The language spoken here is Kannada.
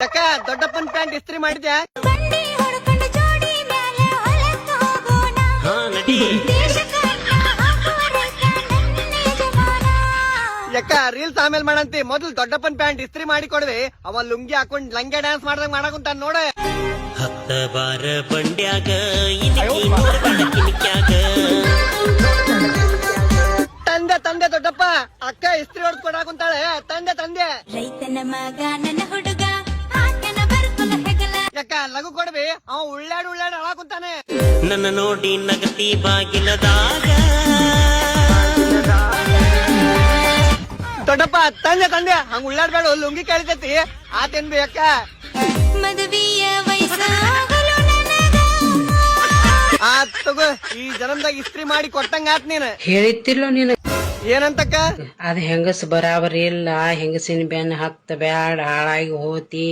ಅಕ್ಕ ದೊಡ್ಡಪ್ಪನ್ ಪ್ಯಾಂಟ್ ಇಸ್ತ್ರಿ ಮಾಡಿದ್ಯಾ? ಯಾಕ ರೀಲ್ಸ್ ಆಮೇಲೆ ಮಾಡಂತಿ, ಮೊದಲು ದೊಡ್ಡಪ್ಪನ್ ಪ್ಯಾಂಟ್ ಇಸ್ತ್ರಿ ಮಾಡಿ ಕೊಡ್ವಿ. ಅವ ಲುಂಗಿ ಹಾಕೊಂಡ್ ಲಂಗೆ ಡ್ಯಾನ್ಸ್ ಮಾಡ್ದಂಗ್ ಮಾಡಕುಂತಾನ ನೋಡ. ಹತ್ತ ಬಾರ ಬಂಡ್ಯಾಗ ತಂದೆ ತಂದೆ ದೊಡ್ಡಪ್ಪ, ಅಕ್ಕ ಇಸ್ತ್ರಿ ಹೊಡ್ದ್ ಕೊಡಾಕುಂತಾಳೆ. ತಂದೆ ತಂದೆ ರೈತನ ಮಗ ನನ್ನ ಹುಡುಗ ಆತನ ಬರ್ತಲ ಹೆಗಲ. ಯಾಕ ಲಘು ಕೊಡ್ವಿ, ಅವ ಉಳ್ಳಾಡ್ ಉಳ್ಳಾಡ್ ಅಳಾಕುಂತಾನೆ. ನನ್ನ ನೋಡಿ ನಗತಿ ಬಾಗಿಲದಾಗ. ದೊಡ್ಡಪ್ಪ ತಂದೆ ತಂದೆ ಹಂಗ ಉಳ್ಳಾಡ್ಬೇಡ, ಲುಂಗಿ ಕೇಳಿತೈತಿ ಆತೇನ್ ಬಿ ಅಕ್ಕ. ಮದುವೆಯ ವಯಸ್ಸಾಗಲು ಆತ್ ತಗೋ, ಈ ಜನ್ಮದಾಗ ಇಸ್ತ್ರಿ ಮಾಡಿ ಕೊಟ್ಟಂಗ ಆತ್. ನೀನ್ ಹೇಳಿತ್ತಿಲ್ಲ ನೀನು ಏನಂತಕ್ಕ? ಅದ್ ಹೆಂಗಸ್ ಬರಾಬರಿ ಇಲ್ಲ, ಹೆಂಗಸಿನ ಬೆನ್ನ ಹತ್ತ ಬ್ಯಾಡ ಹಾಳಾಗಿ ಹೋತಿ.